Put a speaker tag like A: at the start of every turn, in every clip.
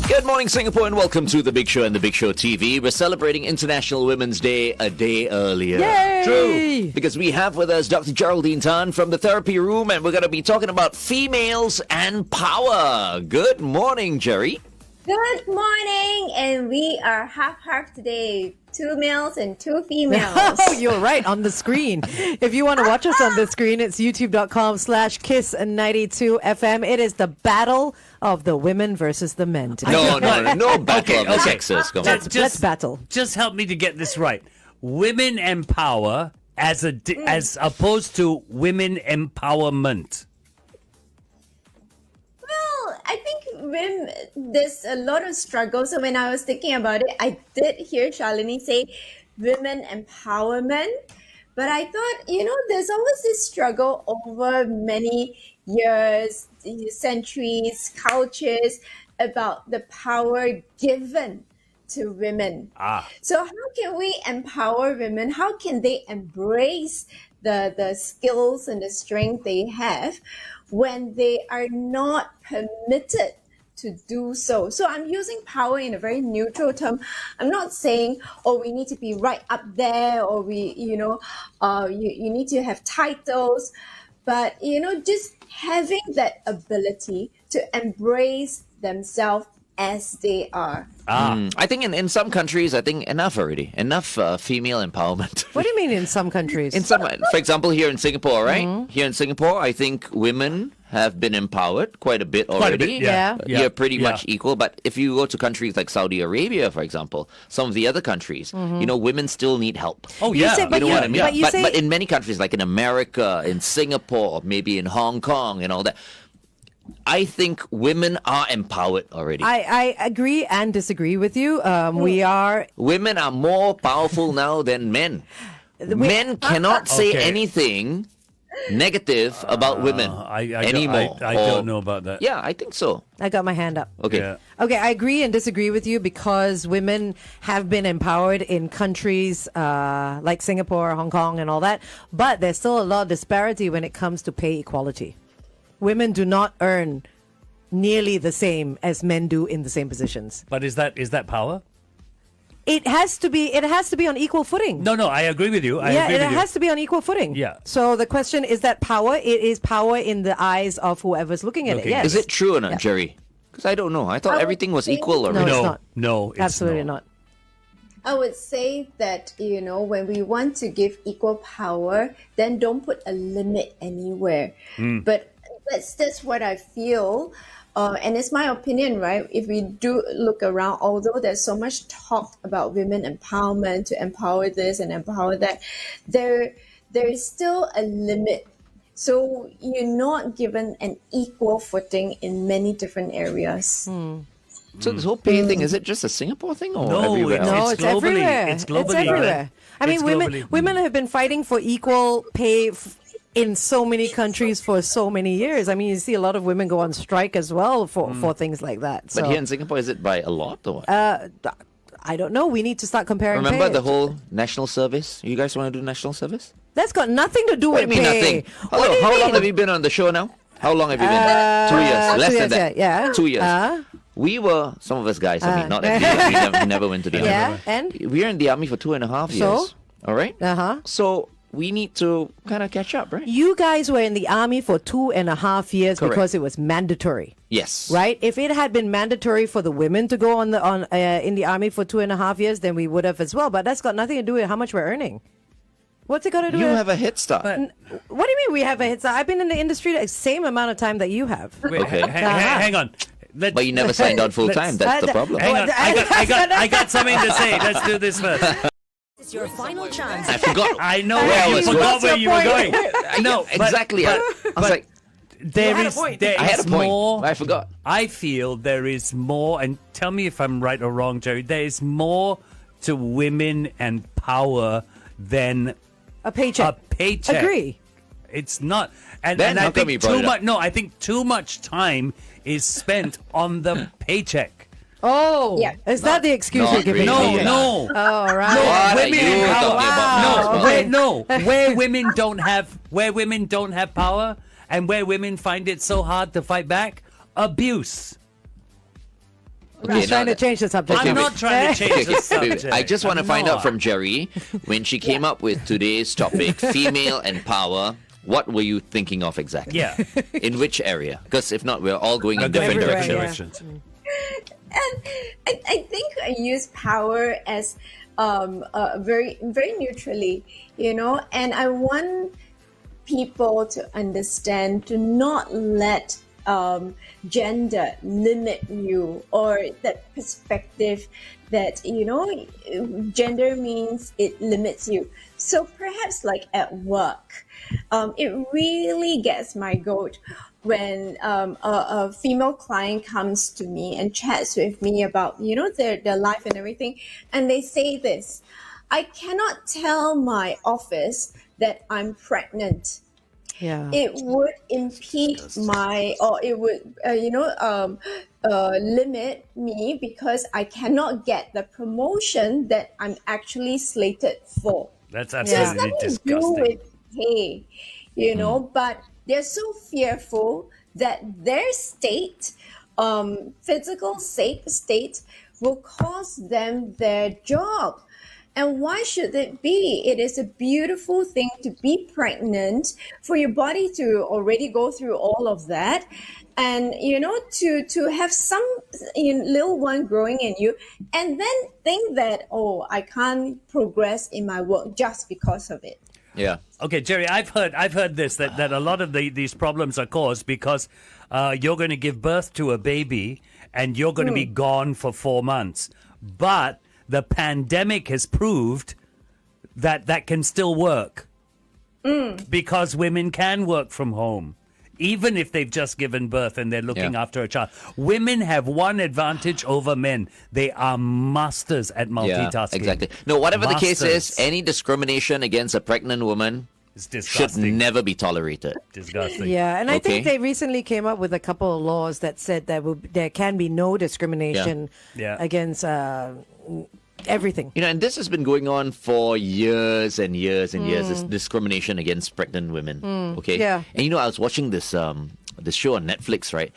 A: Good morning, Singapore, and welcome to The Big Show and The Big Show TV. We're celebrating International Women's Day a day earlier.
B: Yay!
A: True. Because we have with us Dr. Geraldine Tan from the therapy room, and we're going to be talking about females and power. Good morning, Jerry.
C: Good morning, and we are half today. 2 males and 2 females.
B: Oh, you're right, on the screen. If you want to watch us on the screen, it's youtube.com/kiss92fm. It is the battle of the women versus the men today.
A: No battle of the sexes. Come on.
B: Let's battle.
D: Just help me to get this right. Women empower as opposed to women empowerment.
C: I think there's a lot of struggle. So when I was thinking about it, I did hear Shalini say women empowerment. But I thought, there's always this struggle over many years, centuries, cultures about the power given to women. So how can we empower women? How can they embrace the skills and the strength they have when they are not permitted to do so? So I'm using power in a very neutral term. I'm not saying, we need to be right up there, or you need to have titles, but just having that ability to embrace themselves as they are.
A: I think in some countries, enough already. Enough female empowerment.
B: What do you mean in some countries?
A: For example, here in Singapore, right? Mm-hmm. Here in Singapore, I think women have been empowered quite a bit already. You're pretty much equal. But if you go to countries like Saudi Arabia, for example, some of the other countries, women still need help.
D: Oh, yeah.
A: You know what I mean? But in many countries, like in America, in Singapore, maybe in Hong Kong and all that, I think women are empowered already.
B: I agree and disagree with you.
A: Women are more powerful now than men. Men cannot say anything negative about women anymore.
D: I don't know about that.
A: Yeah, I think so.
B: I got my hand up.
A: Okay.
D: Yeah.
B: Okay, I agree and disagree with you because women have been empowered in countries like Singapore, Hong Kong, and all that. But there's still a lot of disparity when it comes to pay equality. Women do not earn nearly the same as men do in the same positions.
D: But is that power?
B: It has to be on equal footing.
D: No, I agree with you.
B: It has to be on equal footing.
D: Yeah.
B: So the question is that power? It is power in the eyes of whoever's looking at it. Yes.
A: Is it true or not, Jerry? Because I don't know. I thought everything was equal already.
B: No, it's not.
D: No, it's
B: absolutely not.
C: I would say that, when we want to give equal power, then don't put a limit anywhere. But that's what I feel. And it's my opinion, right? If we do look around, although there's so much talk about women empowerment, to empower this and empower that, there is still a limit. So you're not given an equal footing in many different areas.
A: So this whole pay thing, is it just a Singapore thing or everywhere else?
B: No, it's everywhere.
D: It's globally.
B: It's everywhere. I mean, women have been fighting for equal pay in so many countries for so many years. I mean, you see a lot of women go on strike as well for things like that.
A: But here in Singapore, is it by a lot or what?
B: I don't know. We need to start comparing.
A: Remember
B: pay.
A: the whole national service? You guys want to do national service?
B: That's got nothing to do with
A: pay.
B: Nothing?
A: Hello, how long have you been on the show now? How long have you been? 2 years. Less than that.
B: Yeah.
A: 2 years. We were, some of us guys, not everyone, we never went to the army.
B: Yeah, and?
A: We were in the army for 2.5 years.
B: So?
A: All right? So we need to kind of catch up, right?
B: You guys were in the army for 2.5 years.
A: Correct.
B: Because it was mandatory.
A: Yes.
B: Right? If it had been mandatory for the women to go in the army for 2.5 years, then we would have as well. But that's got nothing to do with how much we're earning. What's it got to do
A: You
B: with...
A: have a head start.
B: What do you mean we have a head start? I've been in the industry the same amount of time that you have.
D: Wait,
A: Okay.
D: hang on.
A: But you never signed on full time. That's the problem.
D: Hang on. I got something to say. Let's do this first.
E: It's your final chance.
A: I forgot.
D: I know where you forgot where you were going. No,
A: exactly. I was like,
D: there
B: had a
D: is
B: point.
A: I had a point.
D: more.
A: I forgot.
D: I feel there is more, and tell me if I'm right or wrong, Jerry. There is more to women and power than
B: A paycheck. Agree.
D: It's not, and
A: Then
D: I
A: how come
D: think
A: you brought
D: too
A: it up?
D: much. No, I think too much time is spent on the paycheck.
B: Oh,
C: Yeah.
B: is that the excuse
A: Not
B: you're giving
A: really.
B: me?
A: Yeah.
D: No.
B: Oh, right.
A: What are
D: women
A: you
D: in power.
A: talking about?
B: Wow.
D: Where women don't have power, and where women find it so hard to fight back, abuse.
B: He's trying to change the subject.
D: I'm not trying to change the subject.
A: I just want to find out from Jerry, when she came up with today's topic, female and power, what were you thinking of exactly?
D: Yeah.
A: In which area? Because if not, we're all going in
D: Different
A: different
D: directions.
C: And I think I use power as very, very neutrally, and I want people to understand, to not let gender limit you, or that perspective that gender means it limits you. So perhaps like at work, it really gets my goat when a female client comes to me and chats with me about their life and everything, and they say this: I cannot tell my office that I'm pregnant.
B: Yeah.
C: It would impede it would limit me, because I cannot get the promotion that I'm actually slated for.
D: That's
C: So it's
D: absolutely
C: nothing to do
D: disgusting.
C: with pay, but they're so fearful that their state, physical state, will cost them their job. And why should it be? It is a beautiful thing to be pregnant, for your body to already go through all of that, and to have some little one growing in you, and then think that, oh, I can't progress in my work just because of it.
A: Yeah.
D: Okay, Jerry, I've heard this, that a lot of these problems are caused because you're going to give birth to a baby and you're going to be gone for 4 months. But the pandemic has proved that can still work, because women can work from home, even if they've just given birth and they're looking after a child. Women have one advantage over men. They are masters at multitasking.
A: Yeah, exactly. No, whatever the case is,
D: Masters.
A: any discrimination against a pregnant woman
D: It's
A: should
D: disgusting.
A: never be tolerated.
D: Disgusting.
B: Yeah, and I
A: Okay.
B: think they recently came up with a couple of laws that said that there can be no discrimination
D: Yeah.
B: against everything.
A: And this has been going on for years and years and years, this discrimination against pregnant women. Okay?
B: Yeah.
A: And I was watching this this show on Netflix, right?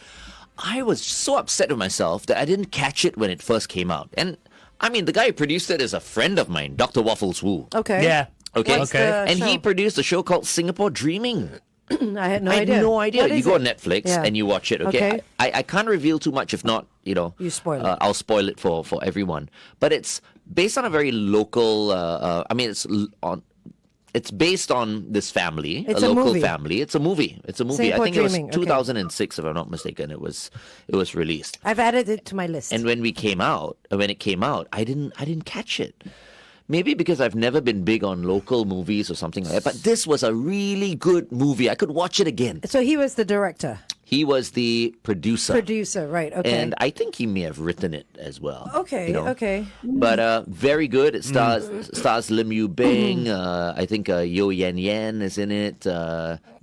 A: I was so upset with myself that I didn't catch it when it first came out. And I mean, the guy who produced it is a friend of mine, Dr. Waffles Wu.
B: Okay.
D: Yeah.
A: Okay.
B: What's
D: Okay.
B: the
A: And he
B: show?
A: produced a show called Singapore Dreaming.
B: I had no
A: I
B: idea.
A: had no idea.
B: What
A: You
B: is
A: go
B: it?
A: on Netflix
B: Yeah.
A: and you watch it, okay?
B: Okay.
A: I can't reveal too much. If not,
B: You spoil it.
A: I'll spoil it for everyone. But it's based on a very local, it's based on this family,
B: It's
A: a
B: a
A: local
B: movie.
A: family. It's a movie. I
B: Singapore
A: think
B: Dreaming,
A: it
B: okay.
A: was 2006, if I'm not mistaken. It was released.
B: I've added it to my list.
A: And when it came out, I didn't catch it. Maybe because I've never been big on local movies or something like that. But this was a really good movie. I could watch it again.
B: So he was the director,
A: He was the producer.
B: right? Okay.
A: And I think he may have written it as well.
B: Okay, okay.
A: But very good. It stars Lim Yu Beng. I think Yo Yan Yan is in it.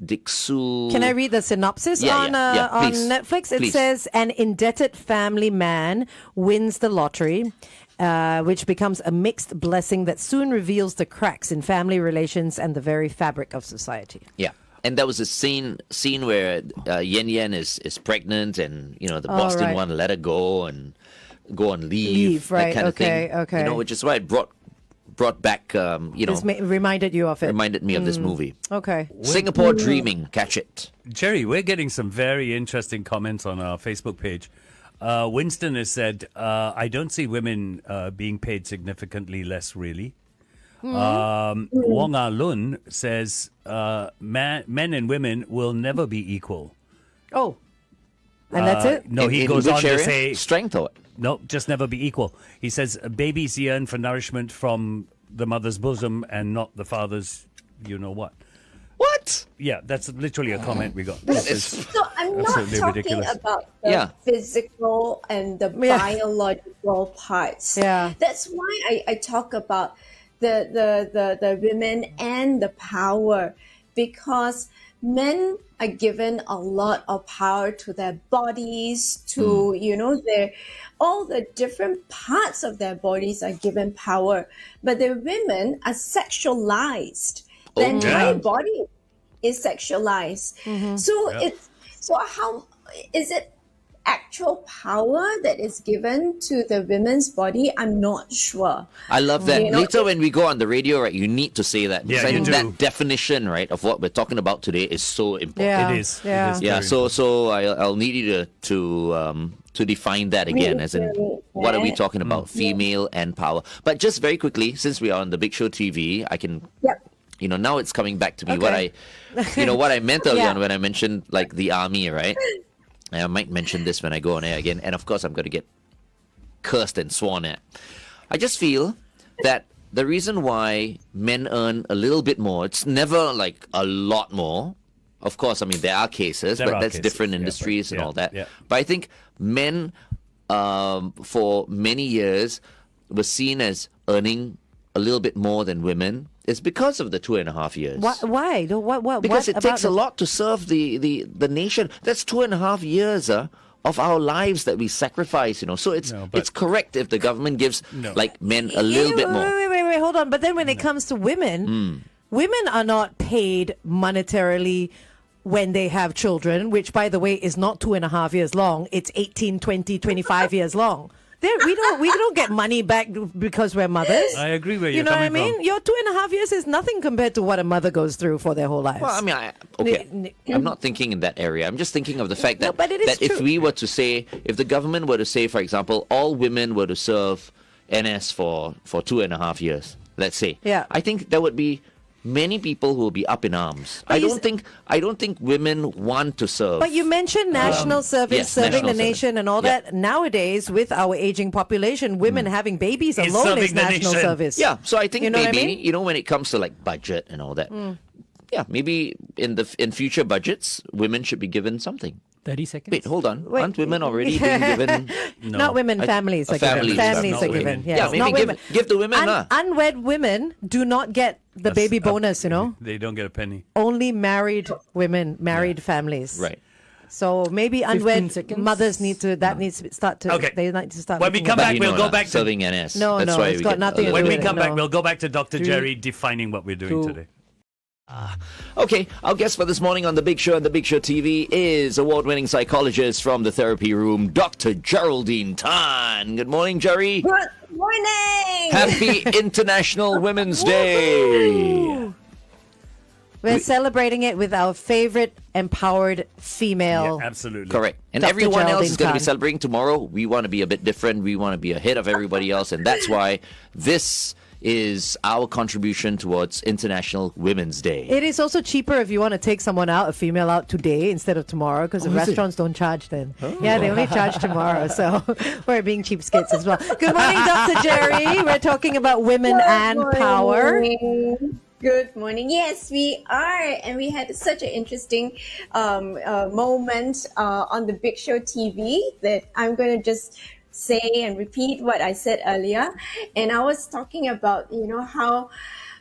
A: Dick Soo.
B: Can I read the synopsis
A: Yeah,
B: on
A: yeah,
B: on
A: please.
B: Netflix? It
A: Please.
B: says an indebted family man wins the lottery, which becomes a mixed blessing that soon reveals the cracks in family relations and the very fabric of society.
A: Yeah. And there was a scene where Yan Yan is pregnant, and the boss didn't
B: right.
A: want to let her go and go on leave,
B: right,
A: that kind of
B: okay,
A: thing.
B: okay.
A: Which is why it brought back
B: This reminded you of it.
A: reminded me of this movie.
B: Okay.
A: Singapore Dreaming, catch it.
D: Jerry, we're getting some very interesting comments on our Facebook page. Winston has said, I don't see women being paid significantly less, really. Wong Ah Lun says, men and women will never be equal.
B: Oh, and that's it?
D: No, he
A: In
D: goes
A: which
D: on to
A: area?
D: say,
A: Strength or what?
D: no, just never be equal. He says, babies yearn for nourishment from the mother's bosom and not the father's, you know what.
A: What?
D: Yeah, that's literally a comment we got.
C: So I'm not
D: Absolutely
C: talking
D: ridiculous.
C: about the
A: Yeah.
C: physical and the
B: Yeah.
C: biological parts.
B: Yeah.
C: That's why I talk about the women and the power, because men are given a lot of power to their bodies, to their all the different parts of their bodies are given power, but the women are sexualized. The entire body is sexualized. So how is it actual power that is given to the women's body, I'm not sure.
A: I love that.
C: You know,
A: Later when we go on the radio, right, you need to say that. Because
D: Yeah,
A: I think
D: you do.
A: that definition, right, of what we're talking about today is so important.
B: Yeah.
D: It is.
B: Yeah.
D: It is
A: Yeah,
D: very
A: so I'll need you to define that again, as in what are we talking about, female and power. But just very quickly, since we are on the Big Show TV, I can,
C: Yep.
A: now it's coming back to me
B: Okay.
A: what I meant earlier
B: Yeah.
A: on when I mentioned like the army, right? And I might mention this when I go on air again, and of course I'm going to get cursed and sworn at. I just feel that the reason why men earn a little bit more, it's never like a lot more. Of course, I mean, there are cases,
D: There
A: but
D: are
A: that's
D: cases,
A: different
D: yeah,
A: industries
D: but-
A: and
D: yeah,
A: all that.
D: yeah.
A: But I think men, for many years, were seen as earning a little bit more than women. It's because of the 2.5 years.
B: Why? What?
A: Because
B: what
A: it takes
B: about
A: a lot to serve the nation. That's 2.5 years of our lives that we sacrifice, So it's
D: No, but-
A: it's correct if the government gives
D: No.
A: like men a little bit more.
B: Wait, hold on. But then when it comes to women, women are not paid monetarily when they have children, which, by the way, is not 2.5 years long. It's 18, 20, 25 years long. We don't get money back because we're mothers.
D: I agree where
B: You
D: you're
B: know what I
D: coming
B: mean?
D: from.
B: Your 2.5 years is nothing compared to what a mother goes through for their whole lives.
A: Well, I mean, I'm not thinking in that area. I'm just thinking of the fact
B: No,
A: that,
B: but it is
A: that if
B: true.
A: we were to say, if the government were to say, for example, all women were to serve NS for 2.5 years, let's say,
B: Yeah.
A: I think there would be many people who will be up in arms.
B: But
A: I
B: you
A: don't think women want to serve.
B: But you mentioned national service,
A: yes,
B: serving
A: national
B: the nation and all
A: Yeah.
B: that. Nowadays, with our aging population, women having babies
D: It's
B: alone
D: serving
B: is
D: the
B: national
D: nation.
B: service.
A: Yeah, so I think
B: You know what I
A: maybe
B: mean?
A: when it comes to like budget and all that, yeah, maybe in future budgets, women should be given something.
F: 30 seconds.
A: Wait, hold on.
B: Wait.
A: Aren't women already being given?
B: Not women, families are given.
A: families,
B: Families
D: not
B: are
D: women.
B: given. Yes.
A: Yeah, maybe
B: not
A: give-
B: women.
A: give the women,
B: Unwed women do not get the baby bonus,
D: They don't get a penny.
B: Only married women, married families.
A: Right.
B: So maybe
F: 15
B: unwed
F: seconds.
B: mothers need to, needs to start to,
D: Okay.
B: they need to start
D: When we
B: looking
D: come
B: at
D: back,
B: that.
D: we'll go back to-
A: serving NS.
B: No,
A: That's
B: no,
A: why
B: it's
A: we
B: got
A: get
B: nothing
A: a
B: to
D: When
B: do
D: we
B: with
D: come
B: no.
D: back, we'll go back to Dr.
F: Three.
D: Jerry defining what we're doing
F: Two.
D: today.
A: Okay, our guest for this morning on The Big Show and The Big Show TV is award-winning psychologist from the therapy room, Dr. Geraldine Tan. Good morning, Jerry.
C: Good morning.
A: Happy International Women's Day.
B: We're celebrating it with our favorite empowered female.
D: Yeah, absolutely.
A: Correct. And
B: Dr.
A: everyone else
B: Geraldine
A: is going to be
B: Tan.
A: celebrating tomorrow. We want to be a bit different. We want to be ahead of everybody else. And that's why this is our contribution towards International Women's Day.
B: It is also cheaper if you want to take someone out, a female out today instead of tomorrow, because the
F: is it?
B: restaurants don't charge then. Yeah, they only charge tomorrow. So we're being cheapskates as well. Good morning, Dr. Jerry. We're talking about women and power.
C: Good morning. Yes, we are. And we had such an interesting moment on the Big Show TV that I'm going to just say and repeat what I said earlier. And I was talking about, how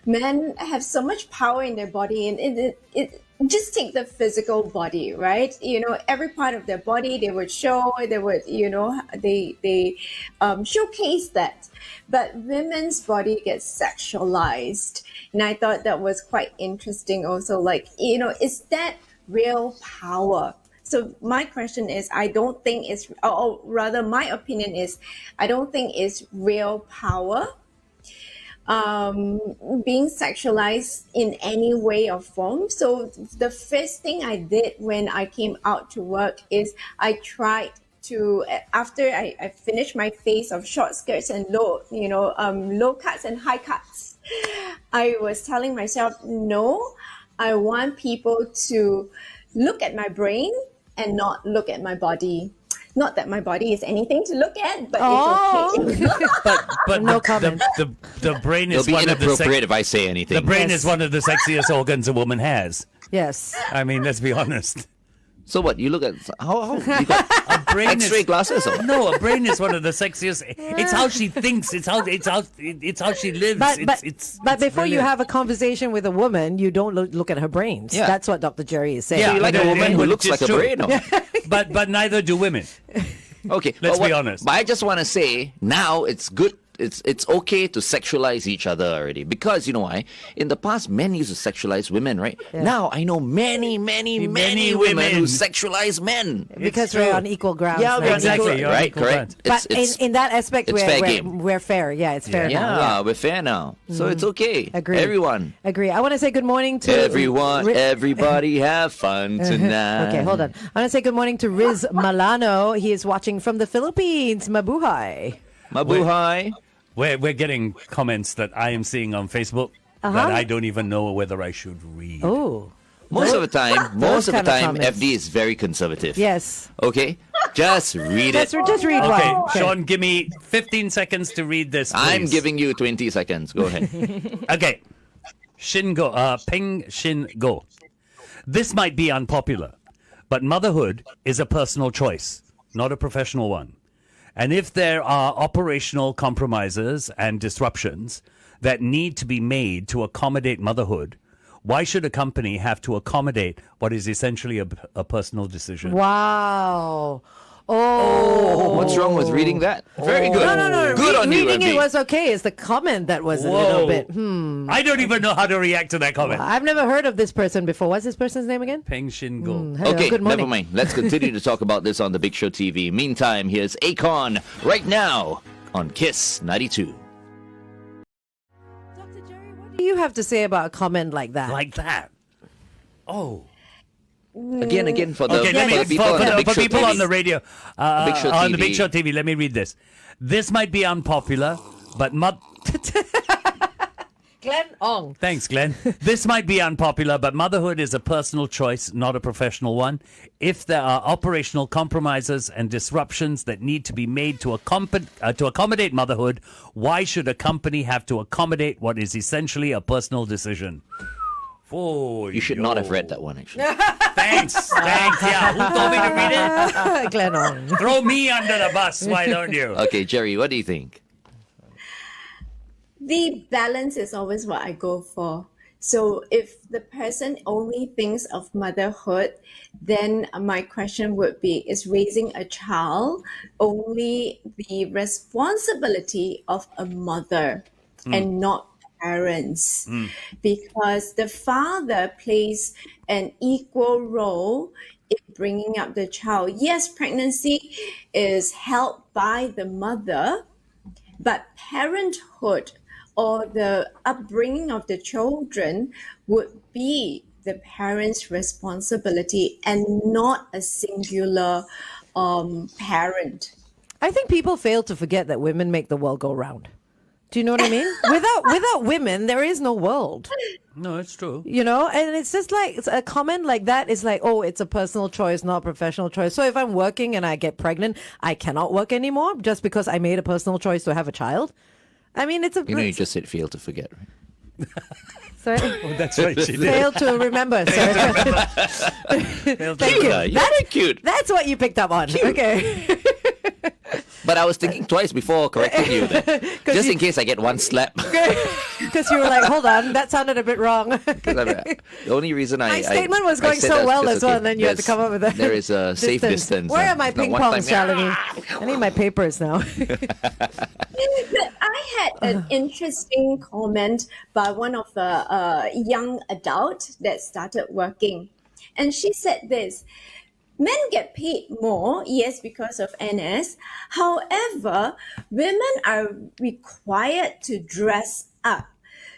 C: men have so much power in their body, and it just take the physical body, right? Every part of their body, they would show, they would, they showcase that. But women's body gets sexualized. And I thought that was quite interesting also. Like, is that real power? So my question is, I don't think it's, or rather my opinion is, I don't think it's real power. Being sexualized in any way or form. So the first thing I did when I came out to work is I tried to, after I finished my phase of short skirts and low cuts and high cuts, I was telling myself, no, I want people to look at my brain and not look at my body. Not that my body is anything to look at, but it's okay.
D: But
B: No comment.
D: The brain
A: It'll
D: is
A: be
D: one of the
A: inappropriate if I say anything.
D: the brain
B: Yes.
D: is one of the sexiest organs a woman has.
B: Yes.
D: I mean, let's be honest.
A: So what? You look at how you got
D: A brain
A: X-ray
D: is
A: glasses? Or?
D: no, a brain is one of the sexiest. It's how she thinks. It's how she lives.
B: But before you
D: brilliant.
B: have a conversation with a woman, you don't look at her brains.
A: Yeah.
B: That's what Dr. Jerry is saying.
D: Yeah,
A: So you like a woman who
D: but
A: looks
D: it's
A: like a
D: true.
A: brain? Or?
D: but neither do women.
A: Okay,
D: Let's
A: but
D: be honest.
A: But I just want to say now it's good it's okay to sexualize each other already, because you know why? In the past, men used to sexualize women, right?
B: Yeah.
A: Now I know many women who sexualize men.
B: Because we're on equal grounds.
A: Yeah,
B: now.
A: we're
D: Exactly,
A: equal,
D: you're on
A: right?
D: equal
A: Correct.
B: But in that aspect,
A: it's fair game.
B: we're fair. Yeah, it's fair
A: Yeah,
B: now. Yeah.
A: we're fair now, so it's okay.
B: Agree.
A: Everyone.
B: Agree. I want to say good morning to
A: Everyone, everybody have fun tonight.
B: Okay, hold on. I want to say good morning to Riz Malano. He is watching from the Philippines. Mabuhay.
A: Mabuhay.
D: We're getting comments that I am seeing on Facebook that I don't even know whether I should read.
B: Oh.
A: Most of the time,
B: kind of comments.
A: FD is very conservative.
B: Yes.
A: Okay? Just read it.
B: Just read
D: Okay,
B: one.
D: Sean, give me 15 seconds to read this, please.
A: I'm giving you 20 seconds. Go ahead.
D: Okay. Peng Shin Go. This might be unpopular, but motherhood is a personal choice, not a professional one. And if there are operational compromises and disruptions that need to be made to accommodate motherhood, why should a company have to accommodate what is essentially a personal decision?
B: Wow. Oh.
A: What's wrong with reading that? Very good.
B: No.
A: Good on you,
B: Reading
A: MD.
B: it was okay. It's the comment that was a little bit.
D: I don't even know how to react to that comment.
B: I've never heard of this person before. What's this person's name again?
D: Peng Shin Go.
B: Hello,
A: Okay,
B: good morning.
A: never mind. Let's continue to talk about this on the Big Show TV. Meantime, here's Akon right now on Kiss 92.
B: Dr. Jerry, what do you have to say about a comment like that?
D: Like that. Oh.
A: Again, for the,
D: Okay,
A: for the people, on the Big
D: for
A: Show
D: people
A: TV.
D: on the radio,
A: Big Show
D: on the
A: TV.
D: Big Show TV, let me read this. This might be unpopular, but
B: Glenn Ong.
D: Thanks, Glenn. This might be unpopular, but motherhood is a personal choice, not a professional one. If there are operational compromises and disruptions that need to be made to accommodate motherhood, why should a company have to accommodate what is essentially a personal decision? Oh,
A: You should not have read that one, actually.
D: Thanks. Yeah, who told me to read it?
B: Glenn Ong.
D: Throw me under the bus, why don't you?
A: Okay, Jerry, what do you think?
C: The balance is always what I go for. So if the person only thinks of motherhood, then my question would be, is raising a child only the responsibility of a mother and not parents? Because the father plays an equal role in bringing up the child. Yes, pregnancy is held by the mother, but parenthood or the upbringing of the children would be the parents' responsibility and not a singular parent.
B: I think people fail to forget that women make the world go round. Do you know what I mean? Without women, there is no world.
D: No, it's true.
B: You know, and it's just like a comment like that is like, oh, it's a personal choice, not a professional choice. So if I'm working and I get pregnant, I cannot work anymore just because I made a personal choice to have a child. I mean, it's a.
A: You just said fail to forget, right?
B: Sorry.
D: Oh, that's right. She did.
B: Fail to remember. Sorry. Thank you.
A: You're cute.
B: That's what you picked up on. Okay.
A: But I was thinking twice before correcting you then. Just in case I get one slap.
B: Because you were like, hold on, that sounded a bit wrong.
A: The only reason
B: My statement was going so well as well, and then you had to come up with a
A: there is a safe distance.
B: Where are my ping pongs, Shalini? I need my papers now.
C: I had an interesting comment by one of the young adult that started working. And she said this: men get paid more, yes, because of NS. However, women are required to dress up.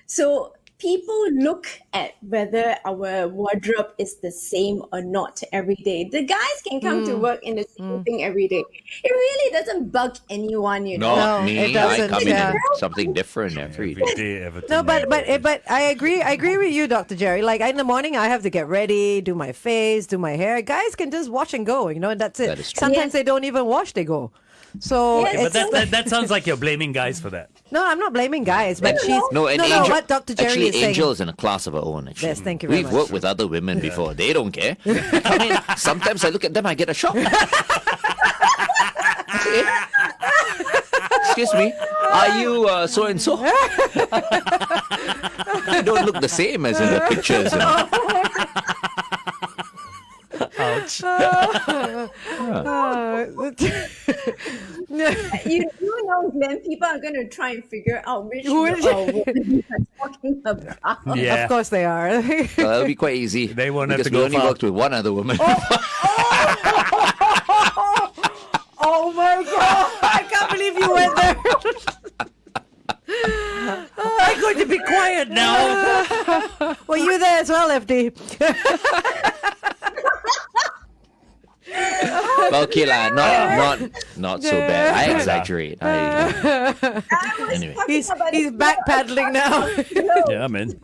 C: So people look at whether our wardrobe is the same or not every day. The guys can come to work in the same thing every day. It really doesn't bug anyone, you know.
A: Not
B: No,
A: me.
B: it doesn't,
A: I come
B: yeah.
A: in something different every
D: Every
A: day.
D: day, Everton.
B: No, but I agree with you, Dr. Jerry. Like in the morning, I have to get ready, do my face, do my hair. Guys can just wash and go, you know, and that's it.
A: That is true.
B: Sometimes they don't even wash; they go. So,
C: Yeah,
B: it's,
D: But that sounds like you're blaming guys for that.
B: no, I'm not blaming guys, but she's
A: No, and
B: no,
A: Angel,
B: what Dr. Jerry
A: actually,
B: is saying.
A: Angel is in a class of her own. Actually,
B: Yes, thank you very
A: We've
B: much.
A: worked with other women before. They don't care. I mean, sometimes I look at them, I get a shock. Excuse me, are you so and so? You don't look the same as in the pictures. You know?
D: Ouch.
C: You do know, Glenn, people are going to try and figure out which woman you are talking about.
D: Yeah.
B: Of course they are.
A: It'll be quite easy.
D: They won't have
A: because
D: to go
A: we only
D: far.
A: worked with one other woman.
B: Oh my God! I can't believe you went there.
D: I'm going to be quiet now.
B: Were you there as well, FD?
A: Okay lah, not so bad. I exaggerate. Anyway.
B: He's backpedaling now.
D: Yeah, man.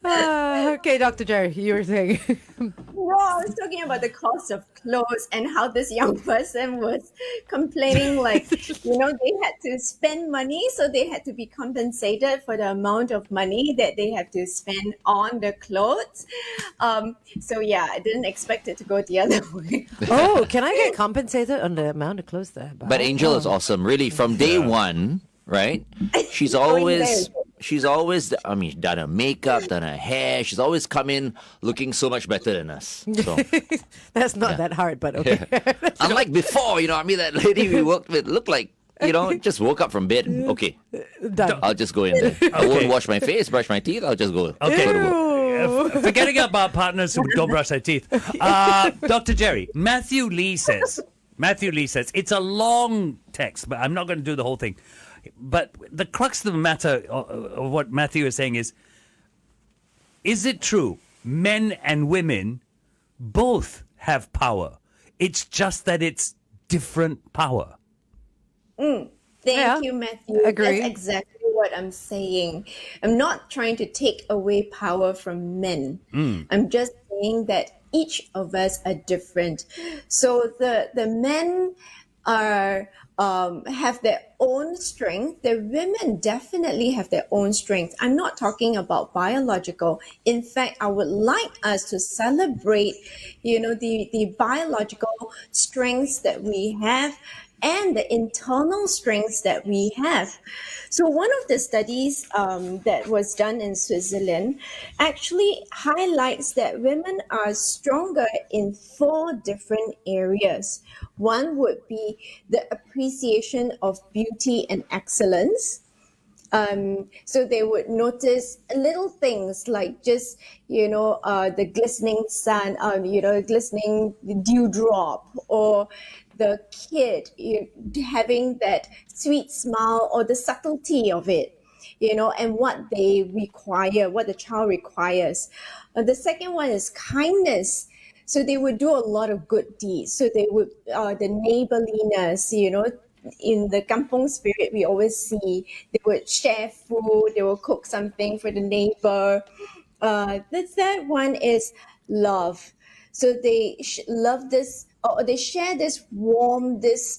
B: Okay, Dr. Jerry, you were saying.
C: No, I was talking about the cost of clothes and how this young person was complaining, like, they had to spend money, so they had to be compensated for the amount of money that they have to spend on the clothes. So yeah, I didn't expect it to go the other way.
B: Oh, can I get compensated on the amount of clothes that I buy?
A: But Angel is awesome, really. From day one, right? She's always done her makeup, done her hair. She's always come in looking so much better than us. So,
B: That's not that hard, but okay.
A: unlike before, that lady we worked with looked like, just woke up from bed. Okay,
B: Done.
A: I'll just go in there. I won't wash my face, brush my teeth. I'll just go.
D: Okay.
A: Go to work.
D: Forgetting about partners who don't brush their teeth. Dr. Jerry, Matthew Lee says, it's a long text, but I'm not going to do the whole thing. But the crux of the matter of what Matthew is saying is it true men and women both have power? It's just that it's different power.
C: Thank you, Matthew.
B: Agree.
C: That's exactly what I'm saying. I'm not trying to take away power from men. I'm just saying that each of us are different. So the men are have their own strength. The women definitely have their own strength. I'm not talking about biological. In fact, I would like us to celebrate, the biological strengths that we have and the internal strengths that we have. So one of the studies that was done in Switzerland actually highlights that women are stronger in 4 different areas. One would be the appreciation of beauty and excellence. So they would notice little things like just, the glistening sun, glistening dewdrop, or the kid having that sweet smile, or the subtlety of it, and what they require, what the child requires. The second one is kindness. So they would do a lot of good deeds. So they would, the neighborliness, in the kampong spirit, we always see they would share food, they will cook something for the neighbor. The third one is love. So they love this, or they share this warm, this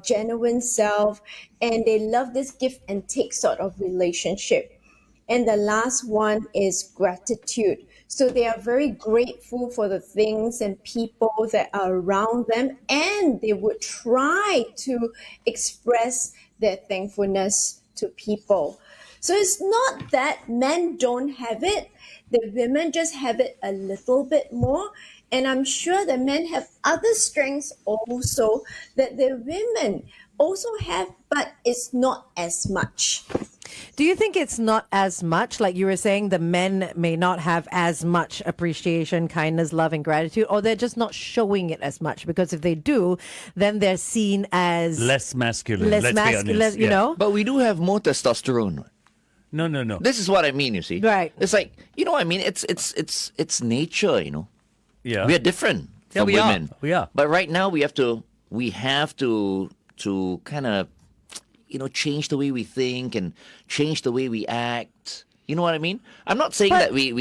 C: genuine self, and they love this give and take sort of relationship. And the last one is gratitude. So they are very grateful for the things and people that are around them, and they would try to express their thankfulness to people. So it's not that men don't have it, the women just have it a little bit more. And I'm sure the men have other strengths also that the women also have, but it's not as much.
B: Do you think it's not as much? Like you were saying, the men may not have as much appreciation, kindness, love, and gratitude, or they're just not showing it as much? Because if they do, then they're seen as
D: Less masculine.
B: less
D: let's
B: masculine,
D: be honest.
B: you know?
A: But we do have more testosterone.
D: No.
A: This is what I mean, you see.
B: Right.
A: It's like, what I mean? It's nature,
D: Yeah.
A: We are different
D: Yeah,
A: from
D: we are.
A: women.
D: We are.
A: But right now we have to kind of, change the way we think and change the way we act. You know what I mean? I'm not saying that we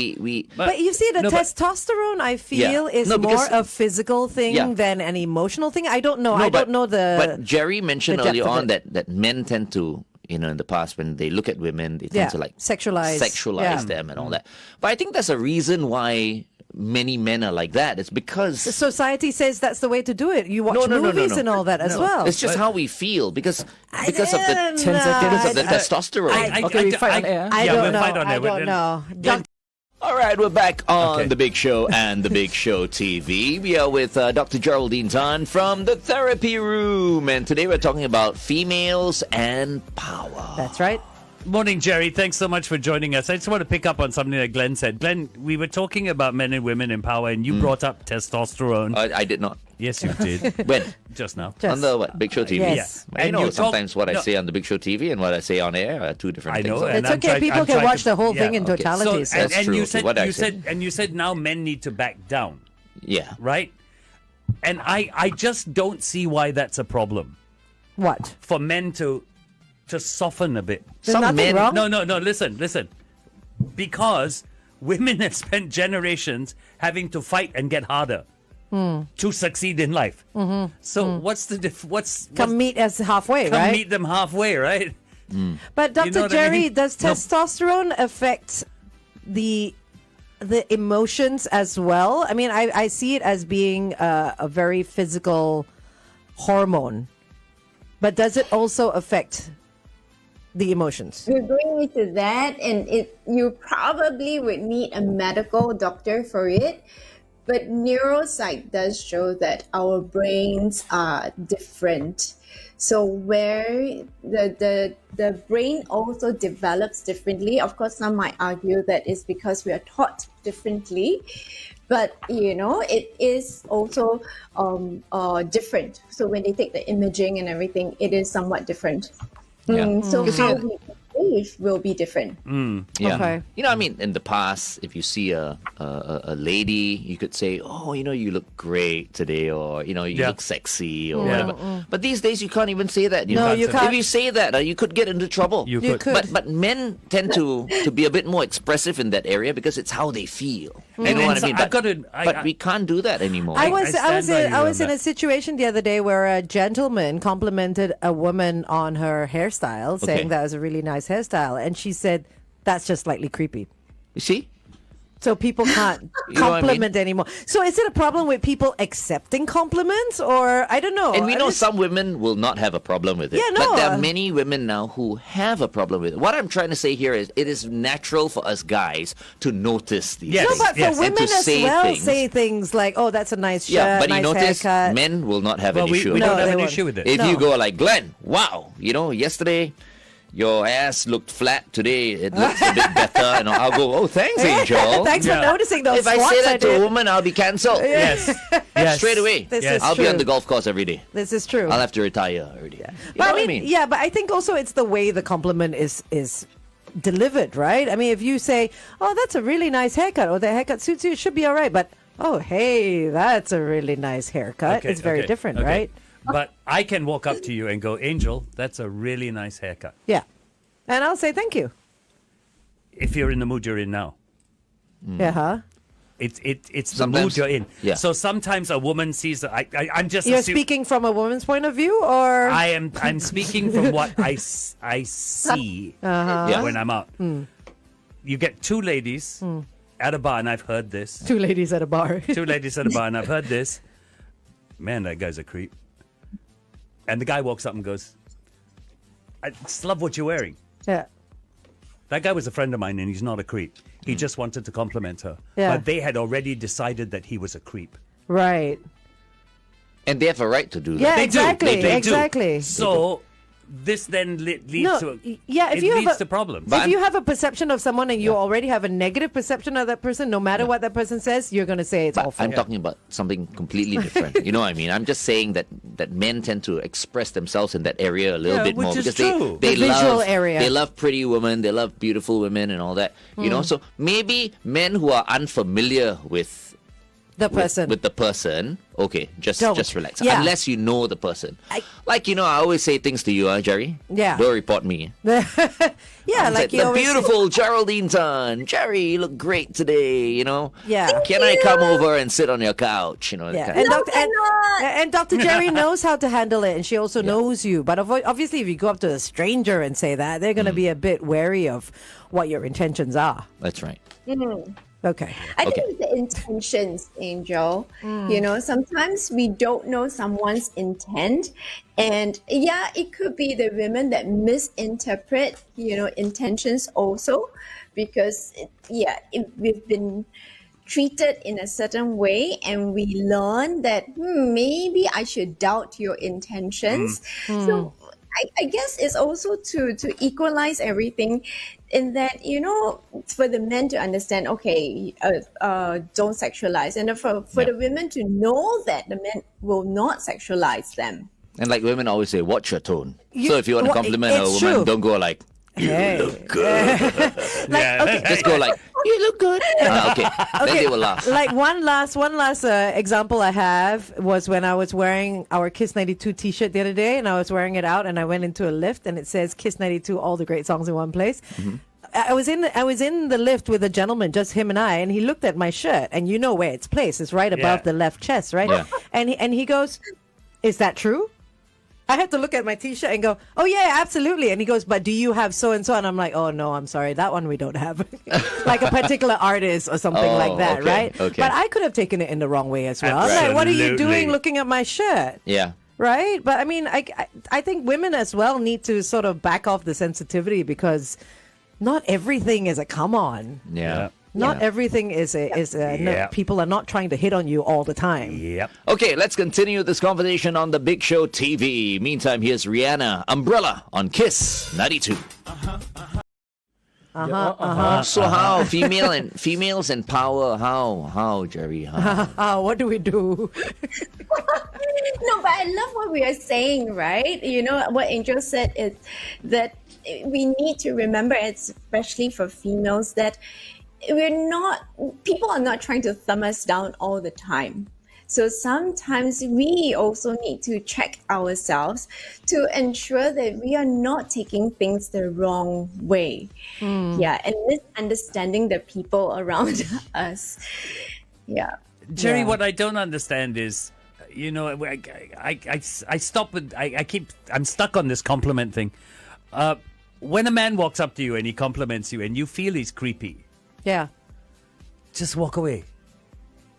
B: But you see, the testosterone, I feel, is more a physical thing than an emotional thing. I don't know. I don't know the.
A: But Jerry mentioned
B: the depth
A: earlier
B: of
A: on
B: it.
A: that men tend to, in the past, when they look at women, they tend to
B: sexualize
A: them and all that. But I think there's a reason why many men are like that. It's because
B: society says that's the way to do it. You watch movies and all that as well.
A: It's just how we feel because of the
B: 10 seconds.
A: because of the testosterone.
B: I don't know.
A: All right, we're back on The Big Show and The Big Show TV. We are with Dr. Geraldine Tan from the Therapy Room. And today we're talking about females and power.
B: That's right.
D: Morning, Jerry. Thanks so much for joining us. I just want to pick up on something that Glenn said. Glenn, we were talking about men and women in power, and you brought up testosterone.
A: I did not.
D: Yes, you did.
A: When?
D: Just now.
A: On the what? Big Show TV?
B: Yes.
A: I know sometimes what I say on the Big Show TV and what I say on air are two different things.
D: I know.
B: It's okay. People can watch the whole thing in totality.
D: So,
A: That's true.
D: You said now men need to back down.
A: Yeah.
D: Right? And I just don't see why that's a problem.
B: What?
D: For men to soften a bit.
B: There's nothing wrong.
D: No, listen. Because women have spent generations having to fight and get harder to succeed in life. Mm-hmm. So what's the
B: Come meet us halfway,
D: come
B: right?
D: meet them halfway, right?
B: But Dr.
D: You know what I
B: Jerry,
D: mean?
B: does testosterone affect the emotions as well? I mean, I see it as being a very physical hormone, but does it also affect the emotions?
C: We're going into that, and you probably would need a medical doctor for it. But neuropsych does show that our brains are different. So where the brain also develops differently. Of course, some might argue that it's because we are taught differently. But, it is also different. So when they take the imaging and everything, it is somewhat different.
A: Yeah.
C: So how we behave will be different.
A: Yeah.
B: Okay.
A: I mean, in the past, if you see a lady, you could say, oh, you look great today, or, you look sexy, or whatever. But these days, you can't even say that.
B: You can't.
A: If you say that, you could get into trouble.
D: You
B: could.
A: But men tend to be a bit more expressive in that area because it's how they feel. You know what I mean? But we can't do that anymore.
B: I was in
D: that.
B: a situation the other day where a gentleman complimented a woman on her hairstyle, saying that was a really nice hairstyle, and she said that's just slightly creepy.
A: You see?
B: So people can't compliment anymore. So is it a problem with people accepting compliments, or I don't know?
A: And we know some women will not have a problem with it.
B: Yeah, no,
A: but there are many women now who have a problem with it. What I'm trying to say here is it is natural for us guys to notice these
D: Yes.
A: things.
B: No, but for women as well,
A: things.
B: say things like, "Oh, that's a nice shirt,
A: Yeah, but
B: nice
A: you notice
B: haircut."
A: men will not have
D: Well,
A: an issue
D: we
A: with
D: don't
A: it.
D: have
B: they
D: an
B: won't.
D: issue with it.
A: If
B: No.
A: you go like, Glenn, wow, yesterday your ass looked flat. Today it looks a bit better. And I'll go, oh, thanks, Angel.
B: Thanks for noticing those.
A: If I say that to a woman, I'll be cancelled.
D: Yes. Yes.
A: Straight away.
B: This is
A: I'll be
B: true.
A: on the golf course every day.
B: This is true.
A: I'll have to retire already. You
B: But
A: know
B: I
A: what I
B: mean,
A: mean?
B: yeah, but I think also it's the way the compliment is delivered, right? I mean, if you say, "Oh, that's a really nice haircut," or "The haircut suits you," it should be all right. But "Oh, hey, that's a really nice haircut," it's very different, right?
D: But I can walk up to you and go, Angel, that's a really nice haircut.
B: Yeah, and I'll say thank you.
D: If you're in the mood you're in now.
B: Yeah, huh?
D: It's the
A: Sometimes-
D: mood you're in.
A: yeah.
D: So sometimes a woman sees. I'm just.
B: You're speaking from a woman's point of view, or
D: I'm speaking from what I see
A: Yeah.
D: when I'm out. You get two ladies at a bar, and I've heard this.
B: two ladies at a bar.
D: Two ladies at a bar, and I've heard this. Man, that guy's a creep. And the guy walks up and goes, I just love what you're wearing.
B: Yeah.
D: That guy was a friend of mine, and he's not a creep. He just wanted to compliment her.
B: Yeah.
D: But they had already decided that he was a creep.
B: Right.
A: And they have a right to do that.
B: Yeah,
D: They do.
B: exactly.
D: They do.
B: Exactly.
D: So this then leads
B: No,
D: to
B: yeah, if
D: it
B: you have
D: leads
B: a-
D: to problems.
A: But
B: If you have a perception of someone and you already have a negative perception of that person, no matter what that person says, you're going to say it's
A: But
B: awful.
A: I'm talking about something completely different. You know what I mean? I'm just saying that men tend to express themselves in that area a little bit
D: which
A: more
D: is
A: because
D: true.
A: they
B: The
A: love
B: visual area.
A: They love pretty women, they love beautiful women and all that. You know, so maybe men who are unfamiliar with
B: the person.
A: with the person, okay, just relax.
B: Yeah.
A: Unless you know the person.
B: I-
A: I always say things to you, Jerry.
B: Yeah.
A: Don't report me.
B: yeah,
A: I'm
B: like you
A: the
B: always
A: beautiful Geraldine Tan. Jerry, you look great today,
B: Yeah.
A: Can I come over and sit on your couch? That
B: Yeah,
A: kind of-
B: and Dr. Jerry knows how to handle it, and she also knows you. But obviously, if you go up to a stranger and say that, they're going to be a bit wary of what your intentions are.
A: That's right.
B: Okay.
C: I think it's the intentions, Angel. Sometimes we don't know someone's intent. And yeah, it could be the women that misinterpret, intentions also. because we've been treated in a certain way, and we learn that maybe I should doubt your intentions. So I guess it's also to equalize everything, in that, for the men to understand, okay, don't sexualize, and for the women to know that the men will not sexualize them.
A: And like women always say, watch your tone. So if you want to compliment a woman,
B: true.
A: don't go like, you look good. Just go like, you look good. Okay. Then they will laugh.
B: Like one last example I have was when I was wearing our Kiss 92 t-shirt the other day, and I was wearing it out, and I went into a lift, and it says Kiss 92, all the great songs in one place. I was in the lift with a gentleman, just him and I, and he looked at my shirt, and you know where it's placed. It's right above the left chest, right?
A: Yeah.
B: And he goes, "Is that true?" I had to look at my t-shirt and go, "Oh yeah, absolutely." And he goes, "But do you have so and so?" And I'm like, "Oh no, I'm sorry, that one we don't have." Like a particular artist or something like that,
A: okay,
B: right?
A: okay.
B: But I could have taken it in the wrong way as well. I was like, "What are you doing looking at my shirt?"
A: Yeah.
B: Right? But I mean, I think women as well need to sort of back off the sensitivity, because not everything is a come on.
A: Yeah.
B: Not everything is no, people are not trying to hit on you all the time.
D: Yep.
A: Okay, let's continue this conversation on the Big Show TV. Meantime, here's Rihanna, Umbrella on Kiss 92. So how females in power? How Jerry? How?
B: What do we do?
C: No, but I love what we are saying, right? What Angel said is that we need to remember, especially for females, that people are not trying to thumb us down all the time. So sometimes we also need to check ourselves to ensure that we are not taking things the wrong way. Yeah, and misunderstanding the people around us. Yeah.
D: Jerry, what I don't understand is, I stop with, I'm stuck on this compliment thing. When a man walks up to you and he compliments you and you feel he's creepy, just walk away.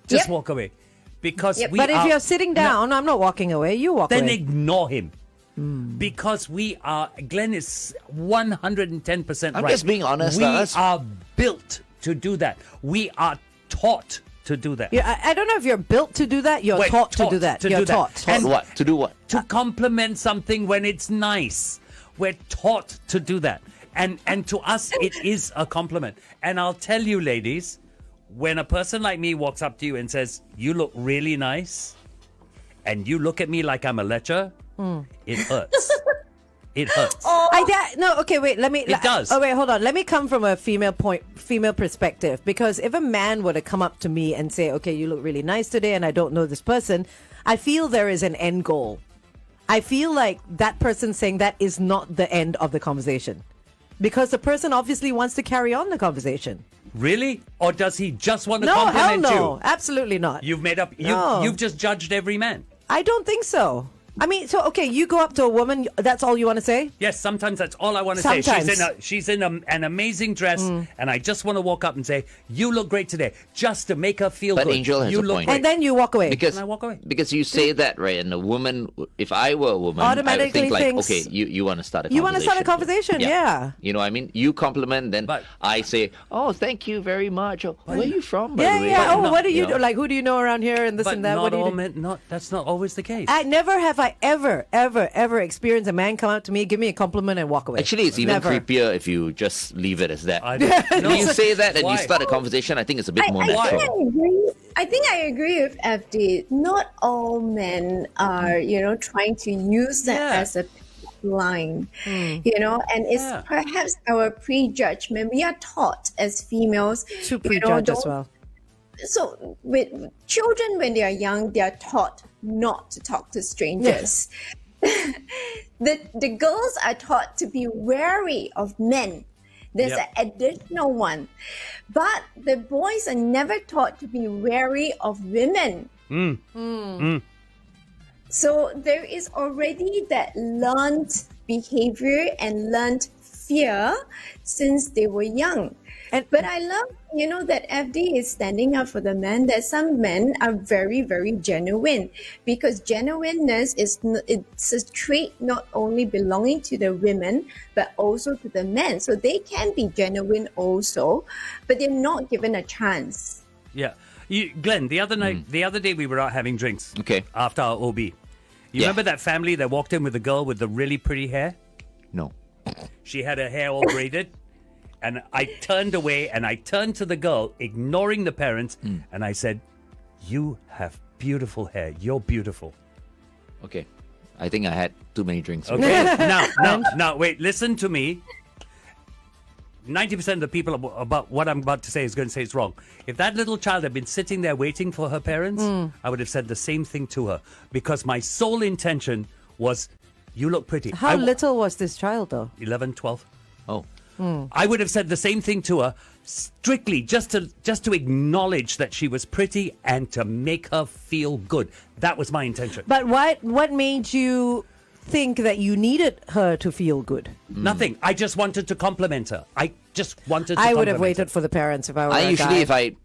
D: Just walk away. Because
B: But if you're sitting down, I'm not walking away. You walk away.
D: Then ignore him. Because Glenn is 110% right.
A: I'm just being honest.
D: We are built to do that. We are taught to do that.
B: Yeah, I don't know if you're built to do that. You're taught to do that. You're taught.
A: And what? To do what?
D: To compliment something when it's nice. We're taught to do that. And to us, it is a compliment. And I'll tell you, ladies, when a person like me walks up to you and says, "You look really nice," and you look at me like I'm a lecher, it hurts. It hurts.
B: It
D: does.
B: Oh, wait, hold on. Let me come from a female perspective. Because if a man were to come up to me and say, "Okay, you look really nice today," and I don't know this person, I feel there is an end goal. I feel like that person saying that is not the end of the conversation. Because the person obviously wants to carry on the conversation.
D: Really? Or does he just want to
B: No,
D: compliment
B: hell
D: you?
B: no. Absolutely not.
D: You've made up. You've just judged every man.
B: I don't think so. I mean, so, okay, you go up to a woman, that's all you want to say?
D: Yes, sometimes that's all I want to say.
B: Sometimes.
D: She's in an amazing dress, and I just want to walk up and say, "You look great today," just to make her feel
A: But
D: good.
A: Angel has
D: you
A: a
D: look
A: point.
D: great.
B: And then you walk away.
A: Because
D: And I walk away.
A: Because you say that, right? And a woman, if I were a woman, I would
B: Automatically
A: think like,
B: thinks-
A: okay, you want to start a conversation.
B: You want to start a conversation, yeah.
A: You know what I mean? You compliment, then
D: But-
A: I say, "Oh, thank you very much." Oh, where are you from, by
B: Yeah,
A: the way?
B: yeah.
A: But
B: Oh, what do you
A: know.
B: do? Like, who do you know around here and this
D: But
B: and that?
D: not
B: What do you
D: all
B: do?
D: men. That's not always the case.
B: I never have I ever experienced a man come up to me, give me a compliment, and walk away.
A: Actually, it's even
B: Never.
A: creepier if you just leave it as that.
D: No.
A: When you say that and
D: Why?
A: you start a conversation, I think it's a bit more natural.
C: I think I agree with FD. Not all men are, trying to use that
D: Yeah.
C: as a line, and it's perhaps our prejudgment. We are taught as females
B: To prejudge as
C: don't-
B: well.
C: So with children, when they are young, they are taught not to talk to strangers. The girls are taught to be wary of men. There's
D: Yep.
C: an additional one. But the boys are never taught to be wary of women. So there is already that learned behavior and learned fear since they were young. But I love, that FD is standing up for the men, that some men are very, very genuine, because genuineness it's a trait not only belonging to the women, but also to the men. So they can be genuine also, but they're not given a chance.
D: Yeah. Glenn, the other day we were out having drinks.
A: Okay.
D: After our OB. You remember that family that walked in with the girl with the really pretty hair?
A: No.
D: She had her hair all braided. And I turned away and I turned to the girl, ignoring the parents, and I said, "You have beautiful hair. You're beautiful."
A: Okay. I think I had too many drinks.
D: Okay. Now, wait, listen to me. 90% of the people about what I'm about to say is going to say it's wrong. If that little child had been sitting there waiting for her parents, I would have said the same thing to her, because my sole intention was, you look pretty.
B: How little was this child, though?
D: 11, 12.
A: Oh.
D: I would have said the same thing to her, strictly just to acknowledge that she was pretty and to make her feel good. That was my intention.
B: But what made you think that you needed her to feel good?
D: Nothing. I just wanted to compliment her. I
B: would have waited for the parents if I were
A: I
B: a
A: usually,
B: guy.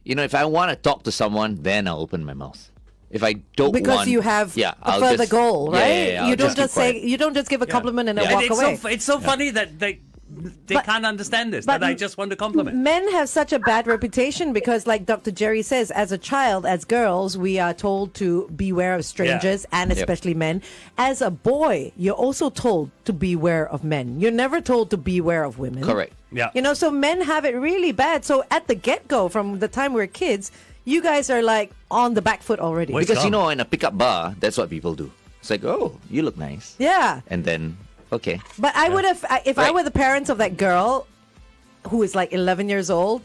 A: if I want to talk to someone, then I'll open my mouth. If I don't
B: because you have a further goal, right?
A: Yeah,
B: you don't just give a compliment and then walk away.
D: It's so funny that they can't understand this, that I just want to compliment.
B: Men have such a bad reputation because, like Dr. Jerry says, as a child, as girls, we are told to beware of strangers and especially men. As a boy, you're also told to beware of men. You're never told to beware of women.
A: Correct.
D: Yeah.
B: So men have it really bad. So at the get-go, from the time we're kids, you guys are like on the back foot already.
A: Because, in a pickup bar, that's what people do. It's like, oh, you look nice.
B: Yeah.
A: And then, okay.
B: But I would have, if I were the parents of that girl who is like 11 years old.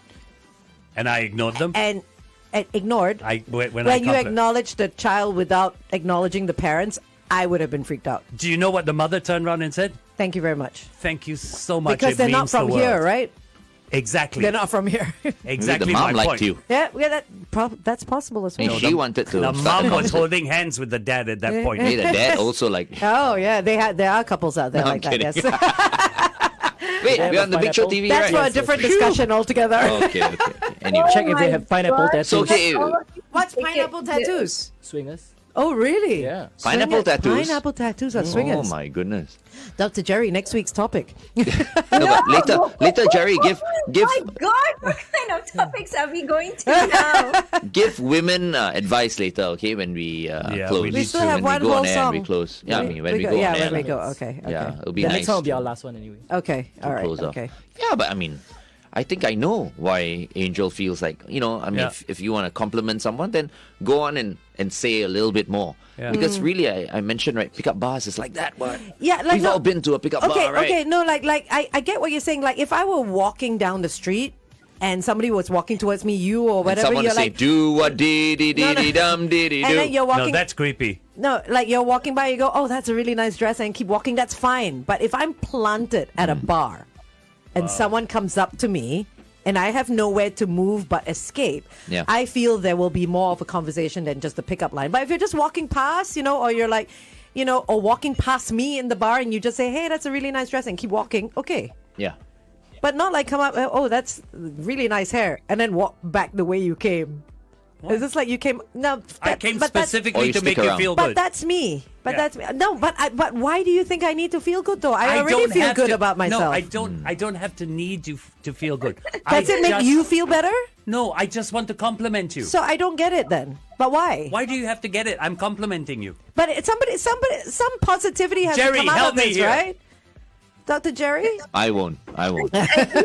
D: And I ignored them.
B: And ignored.
D: When
B: you acknowledged the child without acknowledging the parents, I would have been freaked out.
D: Do you know what the mother turned around and said?
B: Thank you very much.
D: Thank you so much.
B: Because they're not from here, right?
D: Exactly.
B: They're not from here.
D: Exactly.
A: The mom
D: my
A: liked
D: point.
A: you.
B: Yeah, that's possible as well.
A: And she wanted to.
D: The mom was holding hands with the dad at that point.
A: Hey, the dad also like.
B: Oh yeah, there are couples out there like that. Yes.
A: Wait, we're on the Big Show TV,
B: That's
A: right?
B: for a different discussion altogether.
A: Okay. Anyway,
F: Check if they have pineapple tattoos.
A: so okay.
B: What's pineapple tattoos?
F: Swingers.
B: Oh really?
F: Yeah.
A: Pineapple tattoos.
B: Pineapple tattoos are swingers.
A: Oh my goodness.
B: Dr. Jerry, next week's topic.
A: No, but later, Jerry, give.
C: My God, what kind of topics are we going to now?
A: Give women advice later, okay? When we close.
B: We still have
A: when
B: one
A: we go
B: whole
A: on air
B: song.
A: and we close. Yeah, when we go on air.
B: when we go. Okay.
A: Yeah, it'll be
F: The
A: nice.
F: next one will be our last one anyway.
B: Okay. All right.
A: close off.
B: Okay.
A: Yeah, but I think I know why Angel feels like, if you want to compliment someone, then go on and say a little bit more.
D: Yeah.
A: Because really, I mentioned, right, pickup bars is like that, but
B: Yeah, like
A: we've all been to a pickup bar, right?
B: Okay, no, like I get what you're saying. Like if I were walking down the street and somebody was walking towards me, you or
A: And
B: whatever,
A: someone
B: you're
A: say,
B: like,
A: do what dee-dee-dee-dum dee-dee-do.
B: and then you're
D: No,
B: walking.
D: that's creepy.
B: No, like you're walking by, you go, oh, that's a really nice dress, and keep walking. That's fine. But if I'm planted at a bar, and someone comes up to me, and I have nowhere to move but escape,
A: Yeah.
B: I feel there will be more of a conversation than just the pickup line. But if you're just walking past, or you're like, or walking past me in the bar, and you just say, hey, that's a really nice dress, and keep walking, okay.
A: Yeah.
B: But not like come up, oh, that's really nice hair, and then walk back the way you came. Is this like you came? No,
D: I came
B: but that's-
A: Or
D: specifically
A: you
D: to
A: stick
D: make you
A: around.
D: feel
B: But
D: good.
B: that's me. But
D: Yeah.
B: that's me. No, but why do you think I need to feel good though? I already
D: don't
B: feel
D: have
B: good
D: to-
B: about myself.
D: No, I don't have to need you to feel good.
B: Does it make you feel better?
D: No, I just want to compliment you.
B: So I don't get it then. But why?
D: Why do you have to get it? I'm complimenting you.
B: But some positivity has
D: Jerry,
B: to come out
D: help
B: of
D: me
B: this,
D: here.
B: right? Dr. Jerry?
A: I won't.
C: I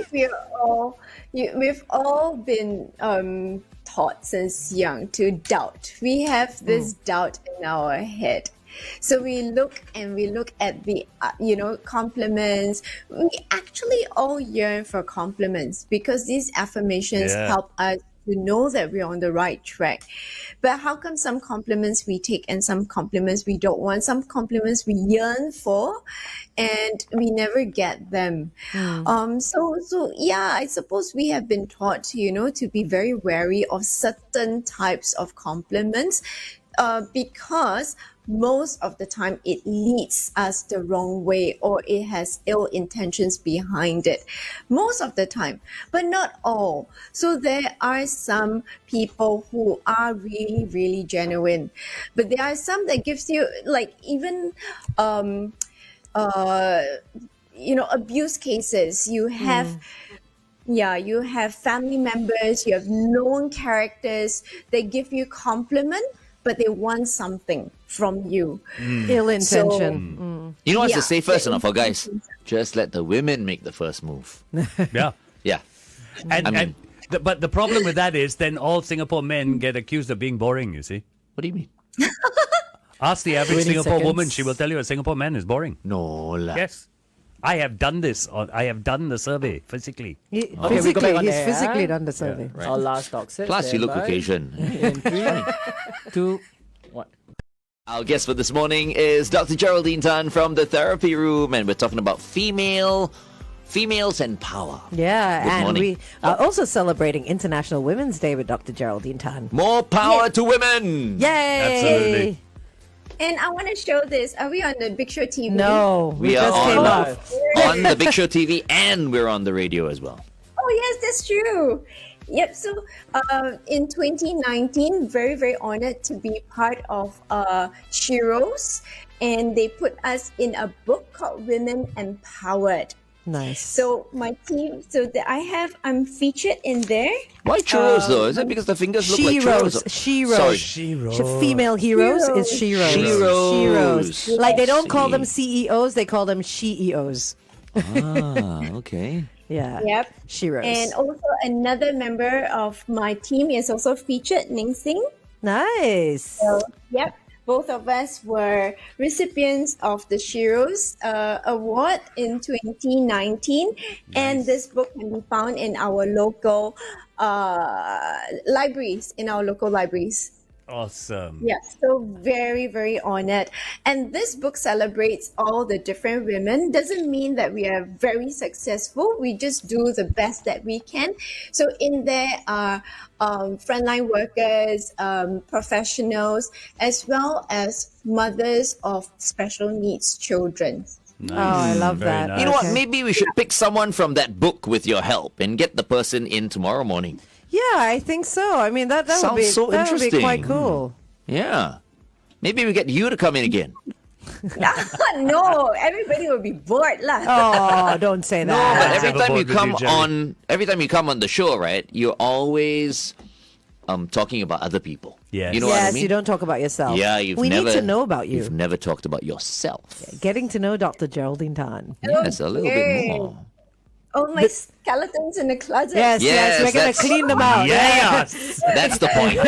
C: think we've all been taught since young to doubt. We have this doubt in our head. So we look at the compliments. We actually all yearn for compliments because these affirmations help us to know that we're on the right track. But how come some compliments we take and some compliments we don't want? Some compliments we yearn for and we never get them. So yeah, I suppose we have been taught, to be very wary of certain types of compliments because most of the time it leads us the wrong way, or it has ill intentions behind it. Most of the time, but not all. So there are some people who are really, really genuine, but there are some that gives you like even abuse cases. You have you have family members, you have known characters. They give you compliment, but they want something from you.
B: Ill intention.
A: You know what's the safest enough for guys? Just let the women make the first move.
D: Yeah.
A: Yeah.
D: But the problem with that is then all Singapore men get accused of being boring, you see.
A: What do you mean?
D: Ask the average
B: 20
D: Singapore
B: seconds.
D: woman, she will tell you a Singapore man is boring.
A: No lah.
D: Yes. I have done this. I have done the survey physically.
F: Okay, we go back on
B: He's
F: air.
B: physically done the survey.
F: Our last talk set.
A: Plus, you look Caucasian.
F: In 3, 2, 1.
A: Our guest for this morning is Dr. Geraldine Tan from the Therapy Room, and we're talking about females and power.
B: Yeah,
A: Good
B: and
A: morning.
B: we are also celebrating International Women's Day with Dr. Geraldine Tan.
A: More power to women!
B: Yay!
D: Absolutely.
C: And I want to show this. Are we on the Big Show TV?
B: No, we
A: We are
B: just came
A: on-
B: off.
A: On the Big Show TV, and we're on the radio as well.
C: Oh, yes, that's true. Yep. So in 2019, very, very honored to be part of SHEroes. And they put us in a book called Women Empowered.
B: Nice.
C: So my team, I'm featured in there.
A: Why churros though? Is it because the fingers look like churros?
B: SHEroes.
A: Sorry.
B: Female heroes is SHEroes.
A: SHEroes.
B: Like they don't call
A: See.
B: them CEOs, they call them SHEEOs.
A: Okay.
B: Yeah.
C: Yep.
B: SHEroes.
C: And also another member of my team is also featured, Ning Sing.
B: Nice.
C: So, yep. Both of us were recipients of the SHEroes Award in 2019. And this book can be found in our local libraries,
D: Awesome.
C: Yeah, so very, very honored. And this book celebrates all the different women. Doesn't mean that we are very successful. We just do the best that we can. So in there are frontline workers, professionals, as well as mothers of special needs children.
D: Nice.
B: Oh, I love
D: Very
B: that.
D: nice.
A: You know what?
B: Okay.
A: Maybe we should pick someone from that book with your help and get the person in tomorrow morning.
B: Yeah, I think so. I mean, that would
A: Sounds
B: be
A: so
B: that would be quite
A: interesting.
B: cool.
A: Yeah. Maybe we get you to come in again.
C: No, everybody will be bored lah.
B: Oh, don't say
A: No,
B: that.
A: but
D: Let's
A: every
D: have a
A: time
D: board
A: you
D: with
A: come
D: you, Jerry.
A: every time you come on the show, right? You're always talking about other people.
D: Yes.
A: You know what I
B: Yes,
A: mean?
B: you don't talk about yourself.
A: Yeah,
B: we need to know about you.
A: You've never talked about yourself.
B: Getting to know Dr. Geraldine Tan.
A: Yes, a little bit more.
C: Oh, my skeletons in the closet.
B: Yes,
A: Yes,
B: we're going to
A: that's-
B: clean them out.
D: Yes.
A: That's the point.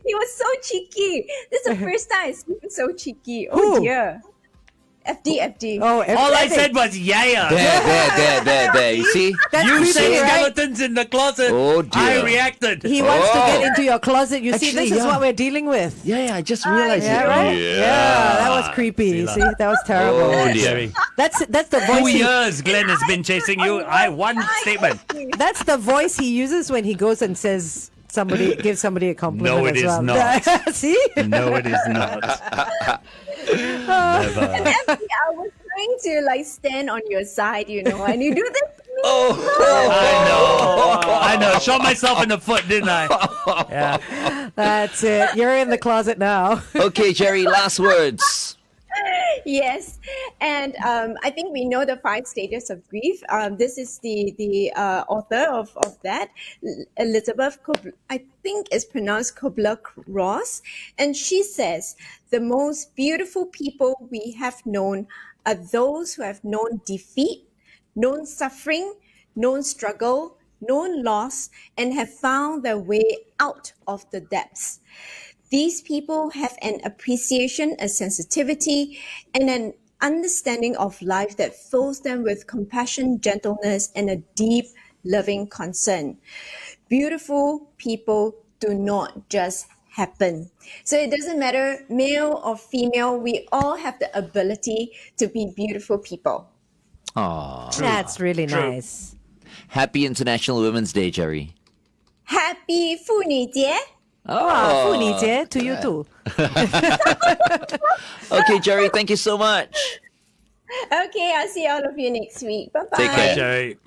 C: He was so cheeky. This is the first time I see him so cheeky. Oh
B: Who?
C: dear. FD.
B: Oh,
D: All I said was yeah.
A: There. You see?
B: That's
D: You
B: creepy,
D: said
B: right?
D: skeletons in the closet.
A: Oh, dear.
D: I reacted.
B: He wants to
A: Oh.
B: get into your closet. You see,
A: Actually,
B: this is
A: yeah.
B: what we're dealing with.
A: Yeah, I just realized
B: Yeah,
A: it.
B: right?
A: Yeah.
B: That was creepy. See, that was terrible.
A: Oh, dear.
D: Jerry.
B: That's the
D: 2
B: voice.
D: years Glenn has been chasing you. I one statement.
B: That's the voice he uses when he goes and says gives somebody a compliment.
D: No, it
B: as
D: is
B: well.
D: not.
B: See?
D: No, it is not. Never.
C: FD, I was trying to stand on your side, and you do this.
D: I know. Shot myself in the foot, didn't I? Yeah.
B: That's it. You're in the closet now.
A: Okay, Jerry, last words.
C: Yes, and I think we know the 5 stages of grief. This is the author of that, Elizabeth I think it's pronounced Kubler-Ross, and she says the most beautiful people we have known are those who have known defeat, known suffering, known struggle, known loss, and have found their way out of the depths. These people have an appreciation, a sensitivity, and an understanding of life that fills them with compassion, gentleness, and a deep, loving concern. Beautiful people do not just happen. So it doesn't matter, male or female, we all have the ability to be beautiful people.
A: Aw.
B: That's really nice.
A: Happy International Women's Day, Jerry.
C: Happy 妇女节!
B: Wow, 妇女节 to you too.
A: Okay, Jerry, thank you so much.
C: Okay, I'll see all of you next week. Bye bye.
A: Take care.
D: Jerry.